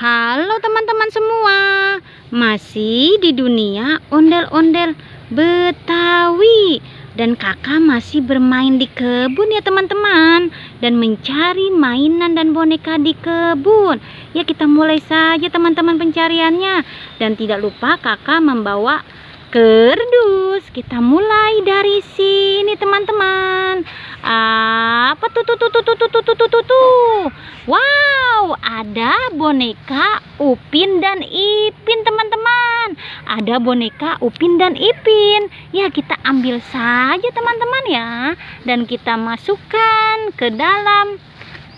Halo teman-teman semua, masih di dunia ondel-ondel Betawi. Dan kakak masih bermain di kebun ya teman-teman, dan mencari mainan dan boneka di kebun. Ya, kita mulai saja teman-teman pencariannya. Dan tidak lupa kakak membawa kerdus. Kita mulai dari sini teman-teman. Apa tuh? Wow, ada boneka Upin dan Ipin teman-teman. Ada boneka Upin dan Ipin. Ya, kita ambil saja teman-teman ya, dan kita masukkan ke dalam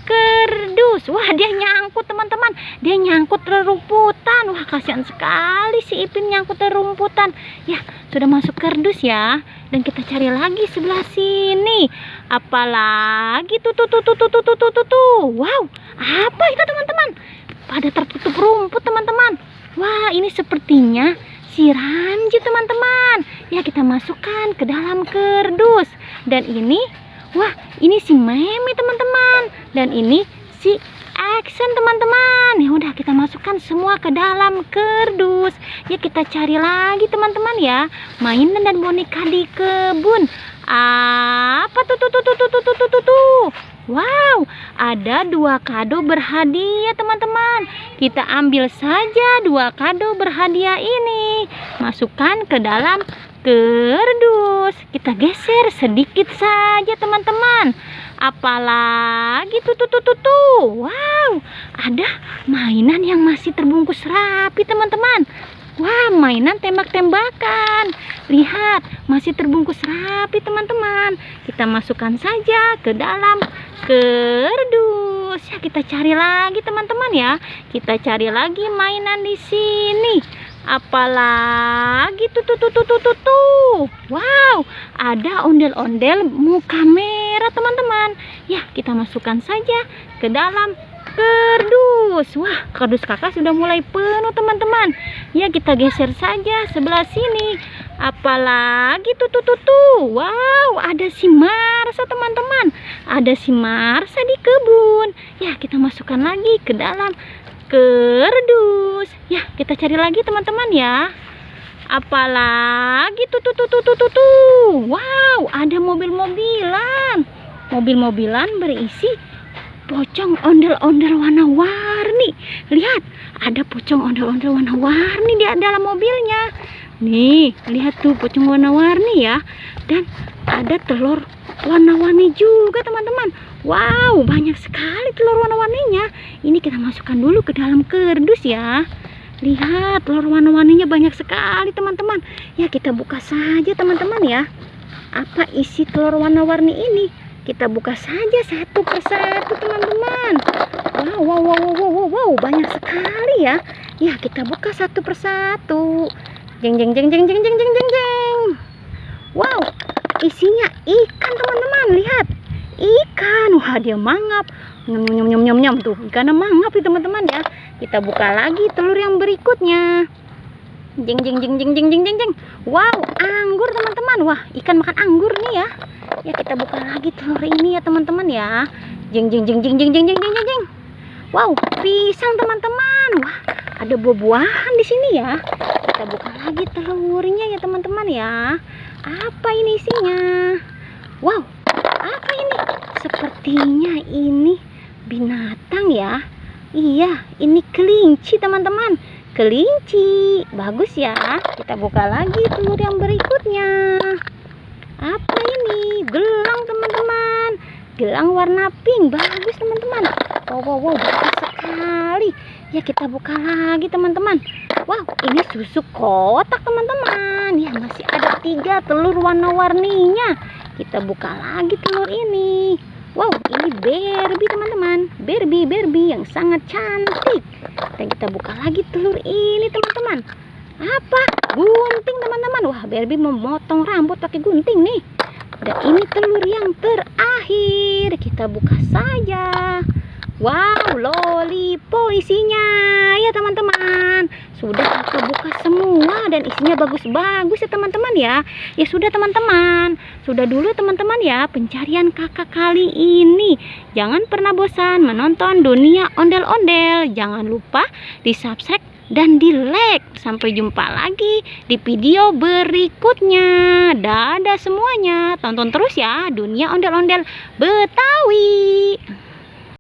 kerdus. Wah, dia nyangkut teman-teman, dia nyangkut rerumputan. Wah, kasihan sekali si Ipin nyangkut rerumputan. Ya, sudah masuk kerdus ya, dan kita cari lagi sebelah sini. Apalagi tuh. Wow, apa itu teman-teman? Pada tertutup rumput teman-teman. Wah, ini sepertinya si Ramji teman-teman. Ya, kita masukkan ke dalam kerdus. Dan ini, wah, ini si Meme teman-teman. Dan ini si Action teman-teman. Ya udah, kita masukkan semua ke dalam kerdus. Ya, kita cari lagi teman-teman ya, mainan dan boneka di kebun. Apa tuh? Wow, ada 2 kado berhadiah teman-teman. Kita ambil saja 2 kado berhadiah ini, masukkan ke dalam kerdus. Kita geser sedikit saja teman-teman. Apalagi tuh. Wow, ada mainan yang masih terbungkus rapi teman-teman. Wah, mainan tembak-tembakan. Lihat, masih terbungkus rapi teman-teman. Kita masukkan saja ke dalam kerdus. Ya, kita cari lagi teman-teman ya. Kita cari lagi mainan di sini. Apalagi tuh. Wow, ada ondel-ondel muka merah teman-teman. Ya, kita masukkan saja ke dalam kerdus. Wah, kerdus kakak sudah mulai penuh teman-teman. Ya, kita geser saja sebelah sini. Apalagi tuh. Wow, ada si Marsa teman-teman. Ada si Marsa di kebun. Ya, kita masukkan lagi ke dalam kerdus. Ya, kita cari lagi teman-teman ya. Apalagi tuh. Wow, ada mobil-mobilan. Mobil-mobilan berisi pocong ondel-ondel warna-warni. Lihat, ada pocong ondel-ondel warna-warni di dalam mobilnya. Nih, lihat tuh pocong warna-warni ya. Dan ada telur warna-warni juga teman-teman. Wow, banyak sekali telur warna-warninya. Ini kita masukkan dulu ke dalam kerdus ya. Lihat, telur warna-warninya banyak sekali teman-teman. Ya, kita buka saja teman-teman ya. Apa isi telur warna-warni ini? Kita buka saja satu persatu teman-teman. Wow, banyak sekali ya. Ya, kita buka satu persatu. Jeng. Wow, isinya ikan teman-teman. Lihat, ikan. Wah, dia mangap. Nyom tuh. Ikannya mangap nih teman-teman ya. Kita buka lagi telur yang berikutnya. Jeng. Wow, anggur teman-teman. Wah, ikan makan anggur nih ya. Ya, kita buka lagi telur ini ya teman-teman ya. Jeng. Wow, pisang teman-teman. Wah, ada buah-buahan di sini ya. Kita buka lagi telurnya ya teman-teman ya. Apa ini isinya? Wow, apa ini? Sepertinya ini binatang ya. Iya, ini kelinci teman-teman. Kelinci, bagus ya. Kita buka lagi telur yang berikutnya. Apa ini? Gelang teman-teman. Gelang warna pink, bagus teman-teman. Wow, bagus sekali. Ya, kita buka lagi teman-teman. Wow, ini susu kotak teman-teman. Ya, masih ada 3 telur warna-warninya. Kita buka lagi telur ini. Wow, ini Barbie teman-teman. Barbie yang sangat cantik. Dan kita buka lagi telur ini teman-teman. Apa? Gunting teman-teman. Wah, Barbie memotong rambut pakai gunting nih. Dan ini telur yang terakhir. Kita buka saja. Wow, lollipop isinya ya teman-teman. sudah kakak buka semua dan isinya bagus-bagus ya teman-teman ya. Ya sudah teman-teman, sudah dulu teman-teman ya pencarian kakak kali ini. Jangan pernah bosan menonton Dunia Ondel-Ondel. Jangan lupa di subscribe dan di like. Sampai jumpa lagi di video berikutnya. Dadah semuanya, tonton terus ya Dunia Ondel-Ondel Betawi.